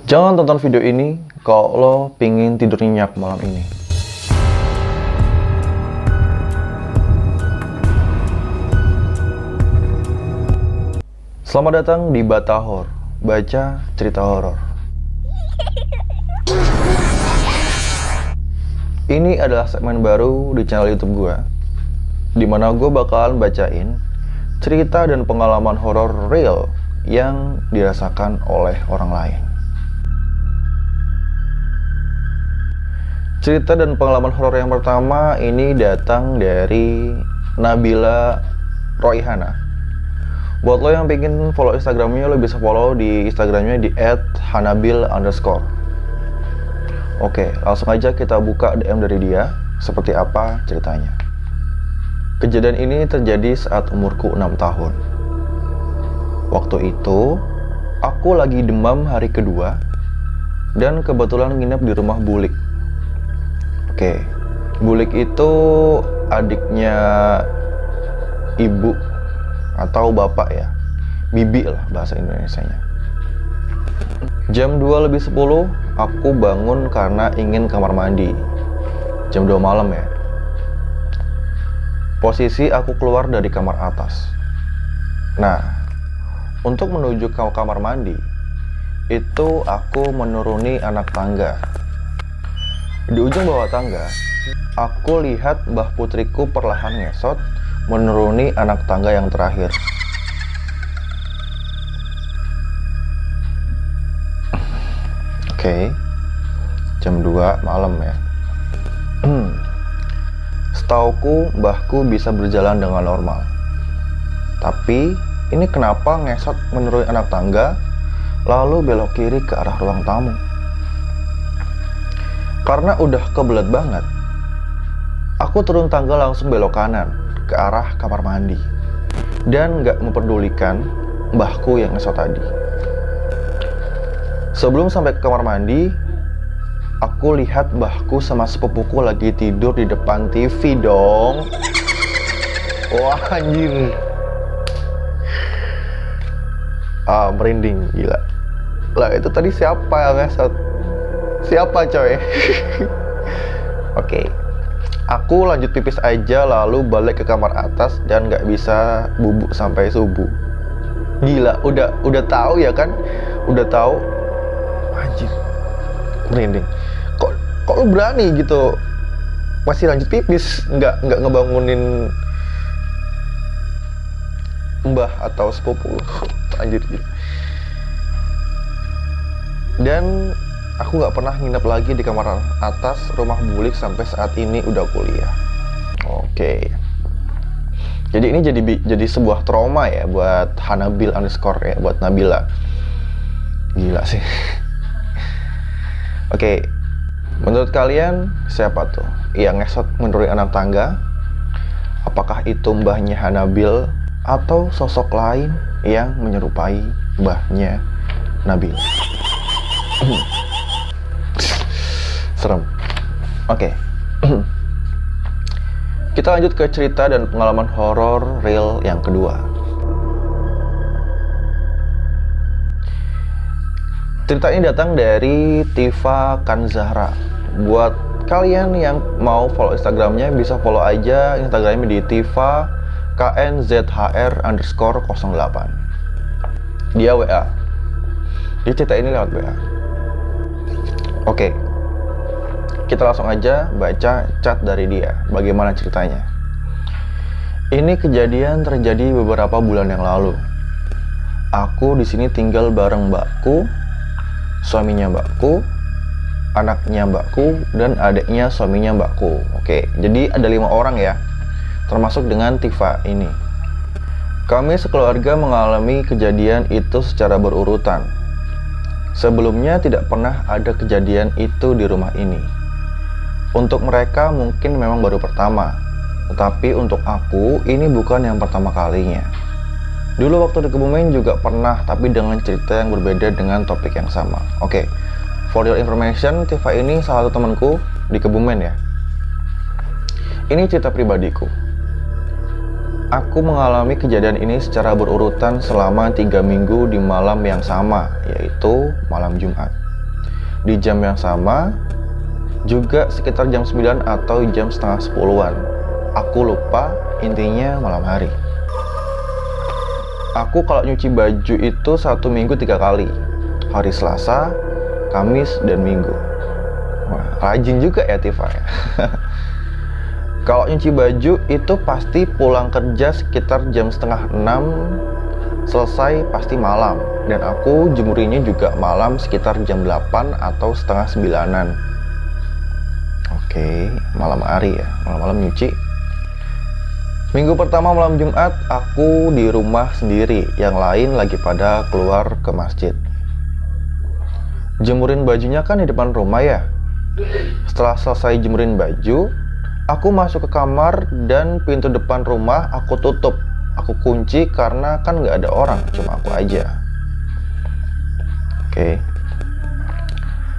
Jangan tonton video ini kalau lo pingin tidur nyenyak malam ini. Selamat datang di Batahor, baca cerita horor. Ini adalah segmen baru di channel YouTube gue, dimana gue bakalan bacain cerita dan pengalaman horor real yang dirasakan oleh orang lain. Cerita dan pengalaman horor yang pertama ini datang dari Nabila Roihana. Buat lo yang pengen follow Instagramnya, lo bisa follow di Instagramnya di @hanabil_. Oke, langsung aja kita buka DM dari dia. Seperti apa ceritanya? Kejadian ini terjadi saat umurku 6 tahun. Waktu itu, aku lagi demam hari kedua dan kebetulan nginep di rumah Bulik. Oke, Bulik itu adiknya ibu atau bapak ya, bibi lah bahasa Indonesianya. Jam 2:10 aku bangun karena ingin kamar mandi. Jam 2 malam ya. Posisi aku keluar dari kamar atas. Nah, untuk menuju ke kamar mandi, itu aku menuruni anak tangga. Di ujung bawah tangga, aku lihat Mbah Putriku perlahan ngesot menuruni anak tangga yang terakhir. Oke, jam 2 malam ya. Setauku mbahku bisa berjalan dengan normal. Tapi ini kenapa ngesot menuruni anak tangga lalu belok kiri ke arah ruang tamu? Karena udah kebelet banget, aku turun tangga langsung belok kanan ke arah kamar mandi dan gak memperdulikan mbahku yang ngesot tadi. Sebelum sampai ke kamar mandi, aku lihat mbahku sama sepupuku lagi tidur di depan TV dong. Wah anjir, merinding gila. Lah itu tadi siapa yang ngesot? Siapa coy? Oke, aku lanjut pipis aja lalu balik ke kamar atas dan nggak bisa bubuk sampai subuh. Gila, udah tahu ya kan? Udah tahu. Anjir, merinding. Kok lu berani gitu? Masih lanjut pipis, nggak ngebangunin mbah atau sepupu? Anjir. Dan aku nggak pernah nginep lagi di kamar atas rumah Bulik sampai saat ini udah kuliah. Oke. Jadi ini jadi sebuah trauma ya buat Hanabil_ ya, buat Nabila. Gila sih. Oke. Menurut kalian siapa tuh yang ngesot menuruni anak tangga? Apakah itu mbahnya Hanabil atau sosok lain yang menyerupai mbahnya Nabil? Serem. Oke. Kita lanjut ke cerita dan pengalaman horor real yang kedua. Cerita ini datang dari Tifa Kanzahra. Buat kalian yang mau follow Instagramnya, bisa follow aja Instagramnya di Tifa KNZHR_08. Dia WA. Dia cerita ini lewat WA. Oke. Kita langsung aja baca chat dari dia. Bagaimana ceritanya? Ini kejadian terjadi beberapa bulan yang lalu. Aku di sini tinggal bareng mbakku, suaminya mbakku, anaknya mbakku, dan adiknya suaminya mbakku. Oke, jadi ada 5 orang ya, termasuk dengan Tifa ini. Kami sekeluarga mengalami kejadian itu secara berurutan. Sebelumnya tidak pernah ada kejadian itu di rumah ini. Untuk mereka mungkin memang baru pertama, tetapi untuk aku ini bukan yang pertama kalinya. Dulu waktu di Kebumen juga pernah, tapi dengan cerita yang berbeda dengan topik yang sama. Oke, for your information, Tifa ini salah satu temanku di Kebumen ya. Ini cerita pribadiku. Aku mengalami kejadian ini secara berurutan selama 3 minggu di malam yang sama, yaitu malam Jumat. di jam yang sama, juga sekitar jam 9 atau jam setengah 10-an. Aku lupa, intinya malam hari. Aku kalau nyuci baju itu 1 minggu 3 kali. Hari Selasa, Kamis, dan Minggu. Wah, rajin juga ya Tifa ya. Kalau nyuci baju itu pasti pulang kerja sekitar jam setengah 6, selesai pasti malam. Dan aku jemurinya juga malam sekitar jam 8 atau setengah 9-an. Oke, malam hari ya, malam-malam nyuci. Minggu pertama malam Jumat, aku di rumah sendiri, yang lain lagi pada keluar ke masjid. Jemurin bajunya kan di depan rumah ya. Setelah selesai jemurin baju, aku masuk ke kamar dan pintu depan rumah aku tutup. Aku kunci karena kan nggak ada orang, cuma aku aja. Oke.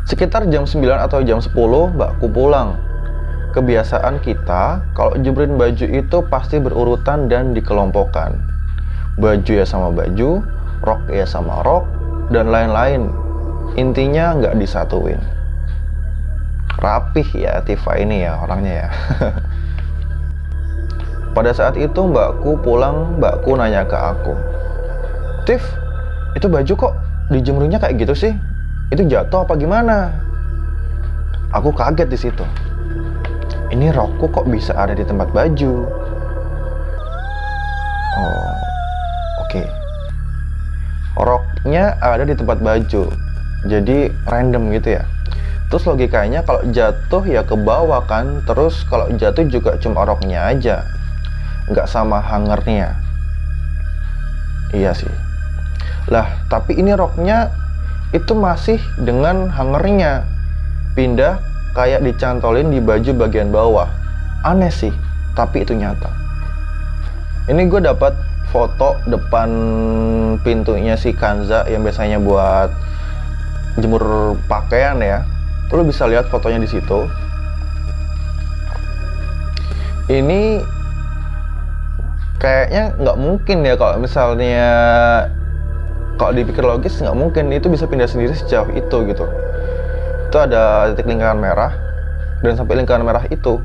Sekitar jam 9 atau jam 10, mbakku pulang. Kebiasaan kita, kalau jemurin baju itu pasti berurutan dan dikelompokkan. Baju ya sama baju, rok ya sama rok, dan lain-lain. Intinya nggak disatuin. Rapih ya Tifa ini ya orangnya ya. Pada saat itu mbakku pulang, mbakku nanya ke aku, "Tif, itu baju kok dijemurinnya kayak gitu sih? Itu jatuh apa gimana?" Aku kaget di situ. Ini rokku kok bisa ada di tempat baju? Oh, oke. Roknya ada di tempat baju, jadi random gitu ya. Terus logikanya kalau jatuh ya ke bawah kan. Terus kalau jatuh juga cuma roknya aja, nggak sama hangernya. Iya sih. Lah, tapi ini roknya itu masih dengan hangernya. Pindah kayak dicantolin di baju bagian bawah. Aneh sih, tapi itu nyata. Ini gue dapat foto depan pintunya si Kanza yang biasanya buat jemur pakaian ya. Lo bisa lihat fotonya di situ. Ini kayaknya nggak mungkin ya kalau misalnya, kalau dipikir logis nggak mungkin itu bisa pindah sendiri sejauh itu gitu. Itu ada titik lingkaran merah dan sampai lingkaran merah itu.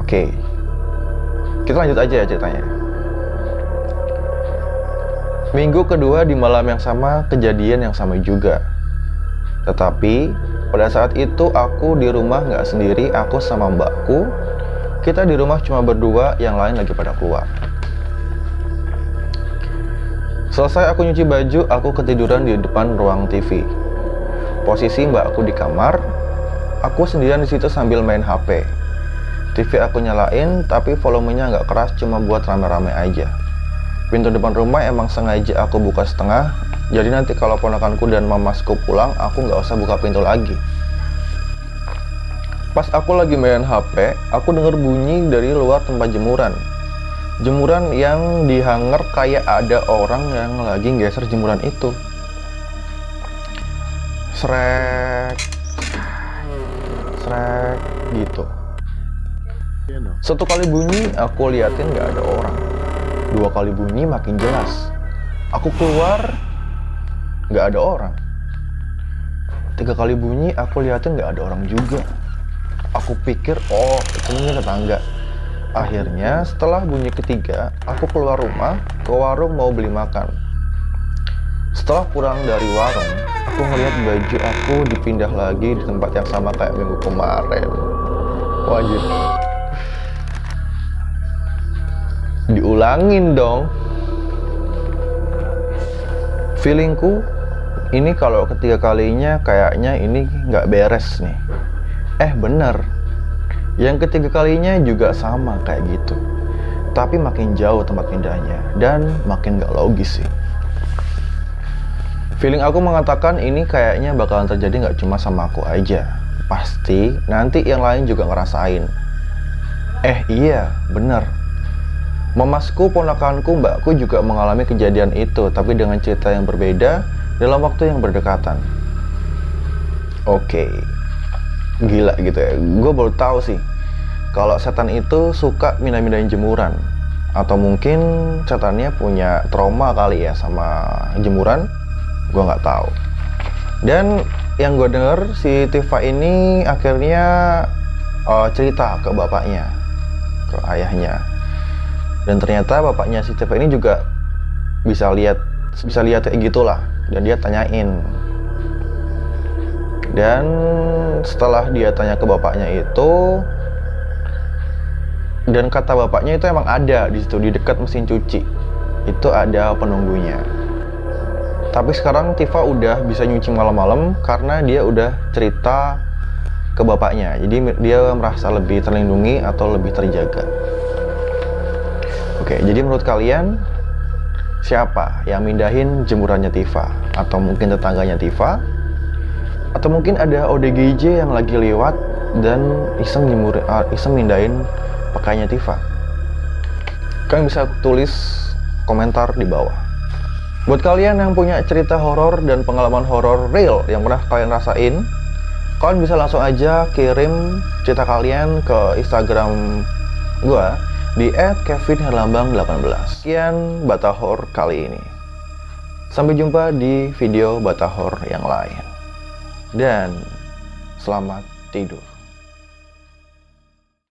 Oke, kita lanjut aja ya ceritanya. Minggu kedua di malam yang sama, kejadian yang sama juga. Tetapi pada saat itu aku di rumah nggak sendiri, aku sama mbakku. Kita di rumah cuma berdua, yang lain lagi pada keluar. Selesai aku nyuci baju, aku ketiduran di depan ruang TV. Posisi mbakku di kamar, aku sendirian di situ sambil main HP. TV aku nyalain, tapi volumenya nggak keras, cuma buat rame-rame aja. Pintu depan rumah emang sengaja aku buka setengah, jadi nanti kalau ponakanku dan mamasku pulang, aku nggak usah buka pintu lagi. Pas aku lagi main HP, aku denger bunyi dari luar tempat jemuran. Jemuran yang dihanger kayak ada orang yang lagi geser jemuran itu. Srek gitu. Satu kali bunyi aku liatin nggak ada orang. 2 kali bunyi makin jelas. Aku keluar nggak ada orang. 3 kali bunyi aku liatin nggak ada orang juga. Aku pikir itu mungkin tetangga. Akhirnya setelah bunyi ketiga, aku keluar rumah ke warung mau beli makan. Setelah pulang dari warung, aku ngeliat baju aku dipindah lagi di tempat yang sama kayak minggu kemarin. Wajib. Diulangin dong. Feelingku ini kalau ketiga kalinya kayaknya ini nggak beres nih. Bener. Yang ketiga kalinya juga sama kayak gitu. Tapi makin jauh tempat pindahnya dan makin nggak logis sih. Feeling aku mengatakan ini kayaknya bakalan terjadi nggak cuma sama aku aja. Pasti nanti yang lain juga ngerasain. Iya, bener. Mamasku, ponakanku, mbakku juga mengalami kejadian itu, tapi dengan cerita yang berbeda dalam waktu yang berdekatan. Oke. Gila gitu ya. Gue baru tahu sih kalau setan itu suka mindah-mindahin jemuran. Atau mungkin setannya punya trauma kali ya sama jemuran. Gue nggak tahu. Dan yang gue denger si Tifa ini akhirnya cerita ke bapaknya, ke ayahnya. Dan ternyata bapaknya si Tifa ini juga bisa lihat kayak gitulah. Dan dia tanyain. Dan setelah dia tanya ke bapaknya itu, dan kata bapaknya itu emang ada di situ, di dekat mesin cuci itu ada penunggunya. Tapi sekarang Tifa udah bisa nyuci malam-malam karena dia udah cerita ke bapaknya. Jadi dia merasa lebih terlindungi atau lebih terjaga. Oke, jadi menurut kalian siapa yang mindahin jemurannya Tifa? Atau mungkin tetangganya Tifa? Atau mungkin ada ODGJ yang lagi lewat dan iseng mindahin pakaiannya Tifa? Kalian bisa tulis komentar di bawah. Buat kalian yang punya cerita horor dan pengalaman horor real yang pernah kalian rasain, kalian bisa langsung aja kirim cerita kalian ke Instagram gua di @kevinherlambang18. Sekian Batahor kali ini. Sampai jumpa di video Batahor yang lain. Dan selamat tidur.